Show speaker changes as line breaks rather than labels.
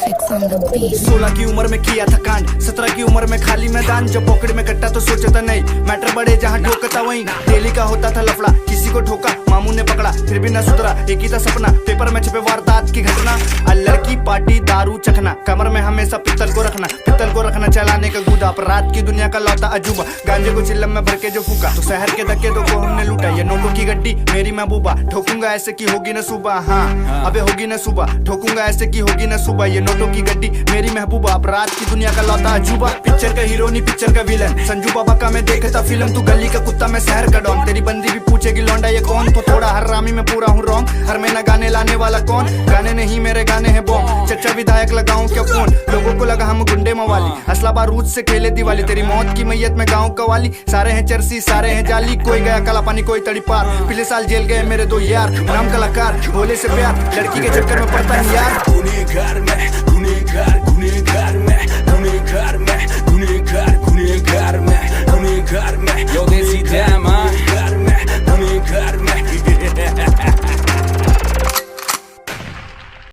16 की उम्र में किया था कांड, 17 की उम्र में खाली मैदान। जब पॉकेट में कट्टा तो सोचा था नहीं, मैटर बड़े जहाँ ठोकता वहीं। डेली का होता था लफड़ा, किसी को ठोका मामू ने पकड़ा, फिर भी न सुधरा। एक ही था सपना, पेपर में छपे वारदात की घटना। लड़की पार्टी दारू चखना, कमर में हमेशा पित्तल को रखना चलाने का गुदा। पर रात की दुनिया का लौता अजूबा, गांजे को चिल्लम में भर के जो फूका। तो शहर के धक्के दो को हमने लूटा, ये नोटों की गड्डी मेरी महबूबा। ठोकूंगा ऐसे की होगी न सुबह, हाँ अबे होगी न सुबह। ठोकूंगा ऐसे की होगी न सुबह, ये नोटों की गड्डी मेरी महबूबा। अब रात की दुनिया का लौता अजूबा। पिक्चर का हीरो नहीं पिक्चर का विलन, संजू बाबा का मैं देखता फिल्म। तू गली का कुत्ता मैं शहर का डॉन, तेरी बंदी भी पूछेगी लौंडा ये कौन। तो थोड़ा हरामी में पूरा हूँ रॉन्ग, हर महीना गाने लाने वाला कौन। गाने नहीं मेरे गाने हैं बॉम्ब, चच्चा विधायक लगाऊं क्या फोन। लोगों को लगा हम गुंडे मवाली, असला बारूद से खेले दिवाली। तेरी मौत की मैयत में गाँव कवाली, सारे हैं चरसी सारे हैं जाली। कोई गया काला पानी कोई तड़ी पार, पिछले साल जेल गए मेरे दो यार। नाम कलाकार भोले से प्यार, लड़की के चक्कर में पड़ता है यार।
गुनहगार मैं